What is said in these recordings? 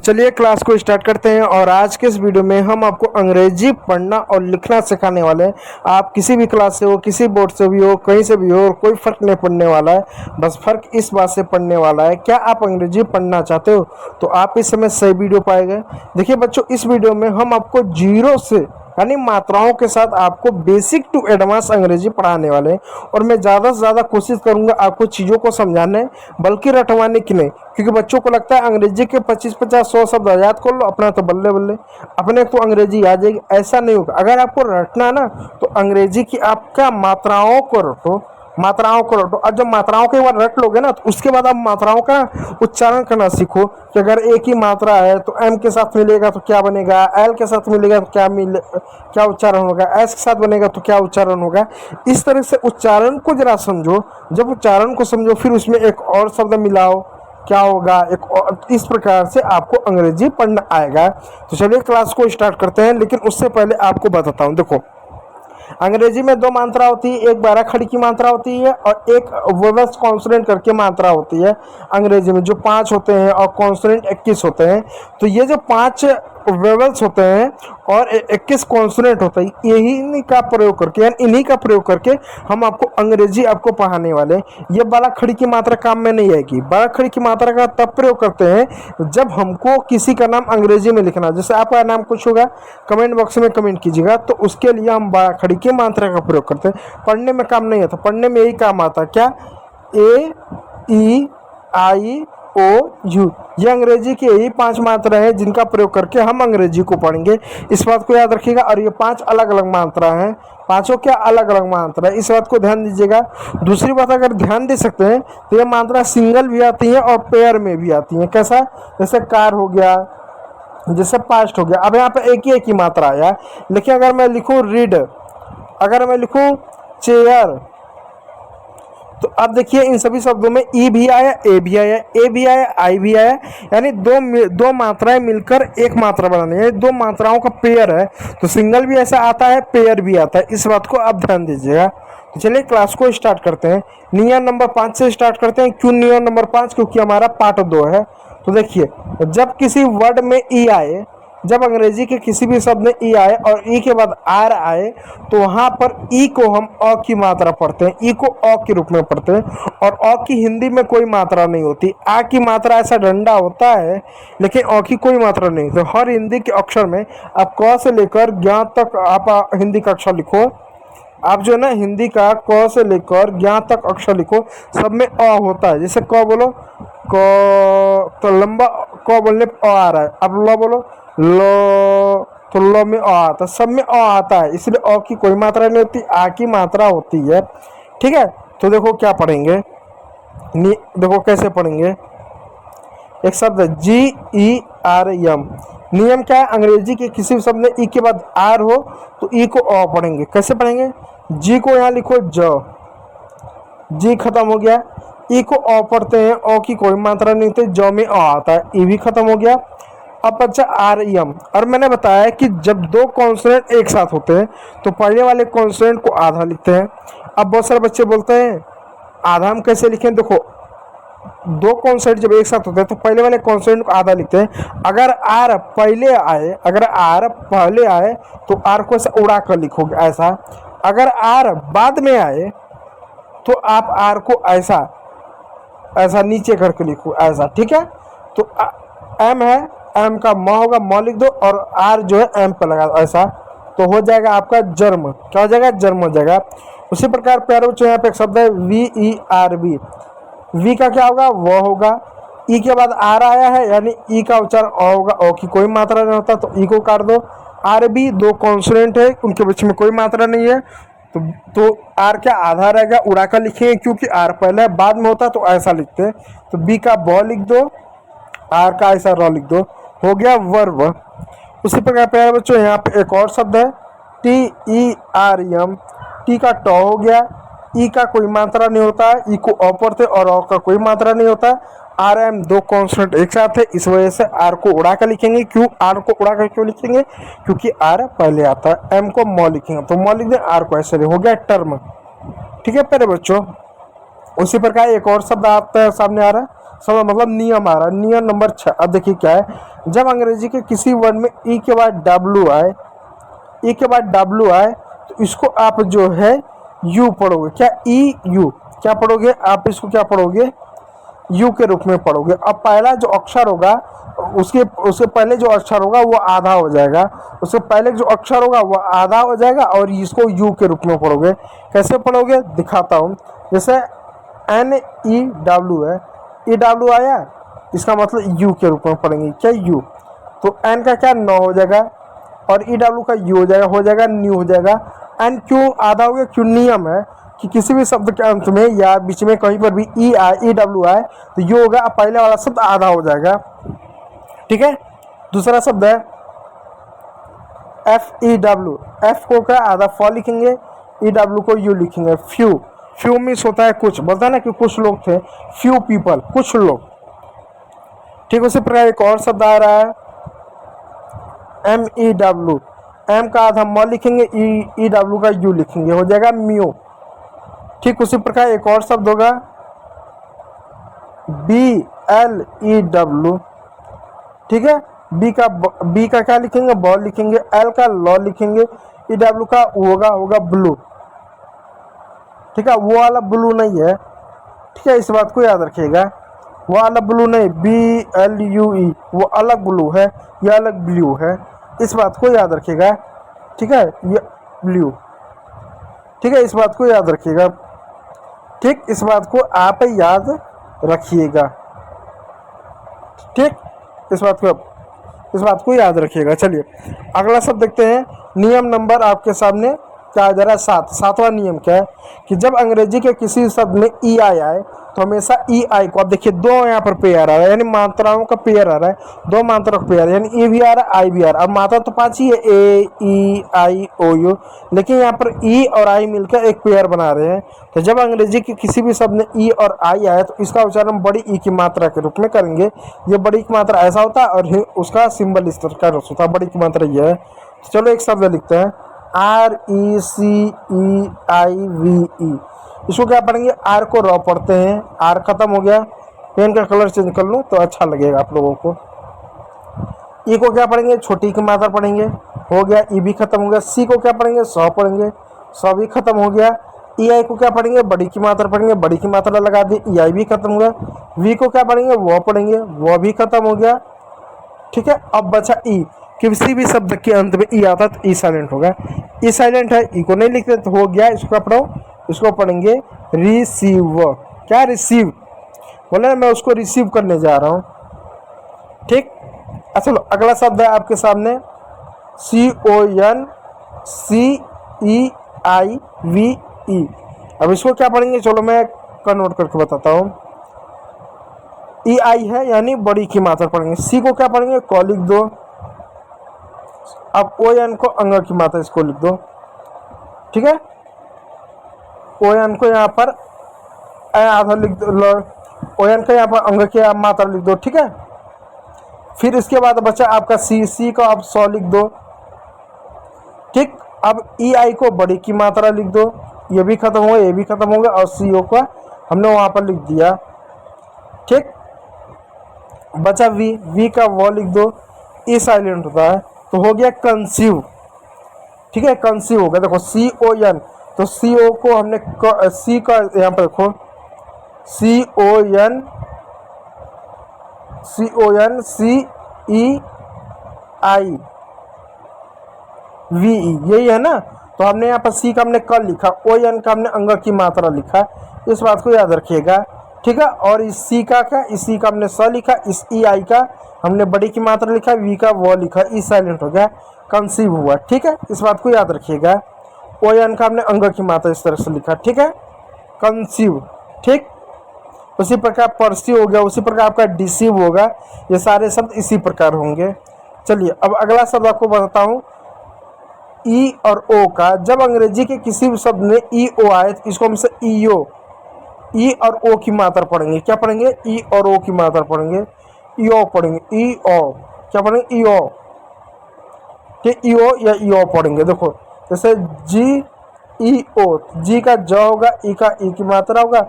चलिए क्लास को स्टार्ट करते हैं। और आज के इस वीडियो में हम आपको अंग्रेजी पढ़ना और लिखना सिखाने वाले हैं। आप किसी भी क्लास से हो, किसी बोर्ड से भी हो, कहीं से भी हो, कोई फ़र्क नहीं पड़ने वाला है। बस फ़र्क इस बात से पड़ने वाला है, क्या आप अंग्रेजी पढ़ना चाहते हो तो आप इस समय सही वीडियो पाएंगे। देखिए बच्चों, इस वीडियो में हम आपको जीरो से यानी मात्राओं के साथ आपको बेसिक टू एडवांस अंग्रेजी पढ़ाने वाले हैं। और मैं ज़्यादा से ज़्यादा कोशिश करूंगा आपको चीज़ों को समझाने बल्कि रटवाने की नहीं, क्योंकि बच्चों को लगता है अंग्रेजी के 25-50-100 शब्द याद कर लो अपना तो बल्ले बल्ले अपने तो अंग्रेजी आ जाएगी। ऐसा नहीं होगा। अगर आपको रटना ना तो अंग्रेजी की आपका मात्राओं को रटो, मात्राओं को रटो। और जब मात्राओं के बाद रट लोगे ना तो उसके बाद आप मात्राओं का उच्चारण करना सीखो कि अगर एक ही मात्रा है तो एम के साथ मिलेगा तो क्या बनेगा, एल के साथ मिलेगा तो क्या उच्चारण होगा, एस के साथ बनेगा तो क्या उच्चारण होगा। इस तरह से उच्चारण को जरा समझो। जब उच्चारण को समझो फिर उसमें एक और शब्द मिलाओ, क्या होगा एक और। इस प्रकार से आपको अंग्रेजी पढ़ना आएगा। तो चलिए क्लास को स्टार्ट करते हैं। लेकिन उससे पहले आपको बताता हूँ, देखो अंग्रेजी में दो मात्रा होती है, एक 12 खड़ी की मात्रा होती है और एक वोवेल्स कॉन्सोनेंट करके मात्रा होती है। अंग्रेजी में जो 5 होते हैं और कॉन्सोनेंट 21 होते हैं। तो ये जो 5 वेवल्स होते हैं और 21 कॉन्सोनेंट होते हैं, यही इन्हीं का प्रयोग करके यानी इन्हीं का प्रयोग करके हम आपको अंग्रेजी आपको पढ़ाने वाले हैं। ये 12 खड़ी की मात्रा काम में नहीं आएगी। 12 खड़ी की मात्रा का तब प्रयोग करते हैं जब हमको किसी का नाम अंग्रेजी में लिखना, जैसे आपका नाम कुछ होगा कमेंट बॉक्स में कमेंट कीजिएगा, तो उसके लिए हम 12 खड़ी की मात्रा का प्रयोग करते हैं। पढ़ने में काम नहीं आता, पढ़ने में यही काम आता क्या, ए ई आई ओ यू, ये अंग्रेजी की यही 5 मात्रा हैं जिनका प्रयोग करके हम अंग्रेजी को पढ़ेंगे। इस बात को याद रखिएगा। और ये 5 अलग अलग मात्रा हैं, पांचों क्या अलग अलग मात्रा है, इस बात को ध्यान दीजिएगा। दूसरी बात अगर ध्यान दे सकते हैं तो ये मात्रा सिंगल भी आती है और पेयर में भी आती है। कैसा, जैसे कार हो गया, जैसे पास्ट हो गया। अब यहाँ पे एक ही मात्रा आया। लेकिन अगर मैं लिखूँ रीड, अगर मैं लिखूँ चेयर, तो अब देखिए इन सभी शब्दों में ई भी आया, ए भी आया, ए भी आया, आई भी आया। यानी दो मात्राएं मिलकर एक मात्रा बनानी है, दो मात्राओं का पेयर है। तो सिंगल भी ऐसा आता है, पेयर भी आता है। इस बात को आप ध्यान दीजिएगा। तो चलिए क्लास को स्टार्ट करते हैं। नियम नंबर 5 से स्टार्ट करते हैं। क्यों नियम नंबर 5? क्योंकि हमारा पार्ट 2 है। तो देखिए, जब किसी वर्ड में ई आए, जब अंग्रेजी के किसी भी शब्द में ई आए और ई के बाद आर आए, तो वहाँ पर ई को हम अ की मात्रा पढ़ते हैं, ई को अ के रूप में पढ़ते हैं। और अ की हिंदी में कोई मात्रा नहीं होती। आ की मात्रा ऐसा डंडा होता है, लेकिन अ की कोई मात्रा नहीं होती। हर हिंदी के अक्षर में आप क से लेकर ज्ञ तक आप हिंदी का अक्षर लिखो। आप जो है ना हिंदी का क से लेकर ज्ञ तक अक्षर लिखो, सब में अ होता है। जैसे क बोलो, क तो लंबा क बोलने अ आ रहा है। अब ल बोलो, लो, तो लो में अ आता है, सब में अ आता है। इसलिए अ की कोई मात्रा नहीं होती, आ की मात्रा होती है। ठीक है, तो देखो क्या पढ़ेंगे, देखो कैसे पढ़ेंगे। एक शब्द है जी ई आर एम। नियम क्या है, अंग्रेजी के किसी भी शब्द में ई के बाद आर हो तो ई को अ पढ़ेंगे। कैसे पढ़ेंगे, जी को यहाँ लिखो ज, जी खत्म हो गया। ई को अ पढ़ते हैं, अ की कोई मात्रा नहीं होती, ज में अ आता है, ई भी खत्म हो गया। अब बच्चा आर एम। और मैंने बताया कि जब दो कॉन्सोनेंट एक साथ होते हैं तो पहले वाले कॉन्सोनेंट को आधा लिखते हैं। अब बहुत सारे बच्चे बोलते हैं आधा हम कैसे लिखें। देखो, दो कॉन्सोनेंट जब एक साथ होते हैं तो पहले वाले कॉन्सोनेंट को आधा लिखते हैं। अगर आर पहले आए, अगर आर पहले आए तो आर को ऐसा उड़ा कर लिखोगे ऐसा। अगर आर बाद में आए तो आप आर को ऐसा ऐसा नीचे करके लिखो ऐसा। ठीक है, तो एम है, एम का म होगा, म लिख दो और आर जो है एम पर लगा दो ऐसा, तो हो जाएगा आपका जर्म। क्या हो जाएगा, जर्म हो जाएगा। उसी प्रकार प्यारे बच्चों यहाँ पे एक शब्द है V E R B. V का क्या होगा, वो होगा। ई के बाद आर आया है यानी ई का उच्चारण अ होगा, अ की कोई मात्रा नहीं होता तो ई को काट दो। आर बी दो कॉन्सोनेंट है, उनके बीच में कोई मात्रा नहीं है, तो आर क्या आधा रहेगा, उड़ा कर लिखेंगे क्योंकि आर पहले बाद में होता तो ऐसा लिखते हैं। तो बी का ब लिख दो, आर का ऐसा र लिख दो, हो गया वर्ब। उसी प्रकार प्यारे बच्चों यहाँ पे एक और शब्द है T E R M. T का ट हो गया, ई का कोई मात्रा नहीं होता है, ई को अ पढ़ते और अ का कोई मात्रा नहीं होता। आर एम दो कॉन्सोनेंट एक साथ है, इस वजह से आर को उड़ा कर लिखेंगे। क्यों आर को उड़ा कर क्यों लिखेंगे, क्योंकि आर पहले आता है। एम को म लिखेंगे तो म लिख दें, आर को ऐसे हो गया टर्म। ठीक है प्यारे बच्चों, उसी प्रकार एक और शब्द आपके सामने आ रहा है सब मतलब नियम आ रहा है। नियम नंबर 6, अब देखिए क्या है, जब अंग्रेजी के किसी वर्ड में ई के बाद डब्ल्यू आए, ई के बाद डब्ल्यू आए, तो इसको आप जो है यू पढ़ोगे। क्या ई यू, क्या पढ़ोगे आप इसको, क्या पढ़ोगे, यू के रूप में पढ़ोगे। अब पहला जो अक्षर होगा उसके उसके पहले जो अक्षर होगा वो आधा हो जाएगा, उससे पहले जो अक्षर होगा वो आधा हो जाएगा और इसको यू के रूप में पढ़ोगे। कैसे पढ़ोगे दिखाता हूँ। जैसे एन ई डब्ल्यू है, ई डब्ल्यू आया, इसका मतलब यू के रूप में पढ़ेंगे। क्या यू, तो एन का क्या नो हो जाएगा और ई डब्ल्यू का यू हो जाएगा न्यू हो जाएगा। एन क्यों आधा हो गया, क्यों नियम है कि किसी भी शब्द के अंत में या बीच में कहीं पर भी ई आए, ई डब्ल्यू आए, तो यू होगा, पहले वाला शब्द आधा हो जाएगा। ठीक है, दूसरा शब्द है एफ ई डब्ल्यू, एफ को क्या आधा फॉ लिखेंगे, ई डब्ल्यू को यू लिखेंगे। फ्यू, फ्यू मीन्स होता है कुछ, बोलता है ना कि कुछ लोग थे, फ्यू पीपल, कुछ लोग। ठीक, उसी प्रकार एक और शब्द आ रहा है एम ई डब्ल्यू, एम का आधा म लिखेंगे, ई डब्ल्यू का यू लिखेंगे, हो जाएगा म्यू। ठीक, उसी प्रकार एक और शब्द होगा बी एल ई डब्ल्यू। ठीक है, बी का क्या लिखेंगे, बॉल लिखेंगे, एल का लॉ लिखेंगे, ई डब्ल्यू का होगा ब्लू। ठीक है, वो वाला ब्लू नहीं है। ठीक है, इस बात को याद रखिएगा, वो वाला ब्लू नहीं, बी एल यू ई, वो अलग ब्लू है, यह अलग ब्लू है, इस बात को याद रखिएगा। ठीक है, ये ब्लू। ठीक है, इस बात को याद रखिएगा। ठीक, इस बात को आप याद रखिएगा। ठीक, इस बात को याद रखिएगा। चलिए अगला शब्द देखते हैं। नियम नंबर आपके सामने क्या आ जा रहा है, 7। सातवां नियम क्या है कि जब अंग्रेजी के किसी शब्द में ई आई आए तो हमेशा ई आई को, अब देखिए दो यहाँ पर पेयर आ रहा है, यानी मात्राओं का पेयर आ रहा है, दो मात्रा का पेयर, यानी ई भी आ रहा है आई भी आ रहा है। अब मात्रा तो 5 ही है, ए ई आई ओ यू, लेकिन यहाँ पर ई और आई मिलकर एक पेयर बना रहे हैं। तो जब अंग्रेजी के किसी भी शब्द में ई और आई आए तो इसका उच्चारण बड़ी ई की मात्रा के रूप में करेंगे। ये बड़ी की मात्रा ऐसा होता है और उसका सिंबल इस तरह का होता है, बड़ी की मात्रा ये है। चलो एक शब्द लिखते हैं, आर ई सी ई आई वी ई। इसको क्या पढ़ेंगे, आर को रॉ पढ़ते हैं, आर खत्म हो गया, पेन का कलर चेंज कर लूँ तो अच्छा लगेगा आप लोगों को। ई को क्या पढ़ेंगे, छोटी की मात्रा पढ़ेंगे, हो गया, ई भी खत्म हो गया। सी को क्या पढ़ेंगे, सौ पढ़ेंगे, सौ भी खत्म हो गया। ई आई को क्या पढ़ेंगे, बड़ी की मात्रा पढ़ेंगे, बड़ी की मात्रा लगा दी, ई आई भी खत्म हो गया। वी को क्या पढ़ेंगे, वो पढ़ेंगे, वो भी खत्म हो गया। ठीक है, अब बचा ई, किसी भी शब्द के अंत में ई आता तो ई साइलेंट होगा, ई साइलेंट है, ई को नहीं लिखते तो हो गया। इसको क्या पढ़ो, इसको पढ़ेंगे रिसीव। क्या रिसीव बोले, मैं उसको रिसीव करने जा रहा हूँ। ठीक, अच्छा अगला शब्द है आपके सामने CONCEIVE। अब इसको क्या पढ़ेंगे, चलो मैं कन्वर्ट करके बताता हूँ। ई आई है यानी बड़ी की मात्रा पढ़ेंगे। सी को क्या पढ़ेंगे, क लिख दो। अब ओ एन को अंग की मात्रा, इसको लिख दो। ठीक है, ओ एन को यहाँ पर आधा लिख दो, ओ एन का यहाँ पर अंग की मात्रा लिख दो। ठीक है, फिर इसके बाद बचा आपका सी को आप 100 लिख दो। ठीक, अब ई आई को बड़ी की मात्रा लिख दो, ये भी खत्म हो गया, ये भी खत्म हो गया, और सी ओ का हमने वहाँ पर लिख दिया। ठीक, बचा वी का वो लिख दो, ई साइलेंट होता है तो हो गया कंसीव। ठीक है, कंसीव हो गया। देखो CON, तो CO को हमने सी का यहाँ पर देखो CON CEIVE, यही है ना। तो हमने यहाँ पर सी का हमने क लिखा, ON का हमने अंग की मात्रा लिखा, इस बात को याद रखिएगा। ठीक है, और इस सी का क्या, इस सी का हमने स लिखा, इस ई आई का हमने बड़ी की मात्रा लिखा, वी का वो लिखा, ई साइलेंट हो गया, कंसीव हुआ। ठीक है, इस बात को याद रखिएगा। ओ एन का हमने अंग की मात्रा इस तरह से लिखा। ठीक है, कंसीव। ठीक, उसी प्रकार परसीव हो गया, उसी प्रकार आपका डिसीव होगा। ये सारे शब्द इसी प्रकार होंगे। चलिए अब अगला शब्द आपको बताता हूँ, ई और ओ का। जब अंग्रेजी के किसी भी शब्द में ई ओ आए तो इसको हमसे ईओ, ई और ओ की मात्रा पढ़ेंगे। क्या पढ़ेंगे, ई और ओ की मात्रा पढ़ेंगे, ईओ पढ़ेंगे, ई ओ। क्या पढ़ेंगे, ईओ। ठीक, ईओ या ईओ पढ़ेंगे। देखो जैसे जी ई ओ, जी का ज होगा, ई का ई की मात्रा होगा,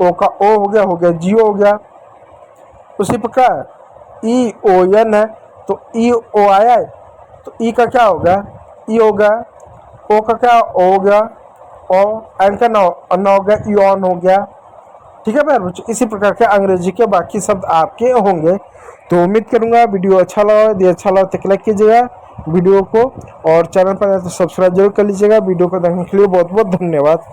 ओ का ओ हो गया जियो हो गया। उसी प्रकार ई ओ एन है तो ई ओ आया है तो ई का क्या होगा, ई होगा, ओ का क्या ओ हो गया, ओ एन का न हो गया, ई ऑन हो गया। ठीक है प्यारे बच्चों, इसी प्रकार के अंग्रेजी के बाकी शब्द आपके होंगे। तो उम्मीद करूंगा वीडियो अच्छा लगा, यदि अच्छा लगा तो लाइक कीजिएगा वीडियो को, और चैनल पर तो सब्सक्राइब जरूर कर लीजिएगा। वीडियो को देखने के लिए बहुत बहुत धन्यवाद।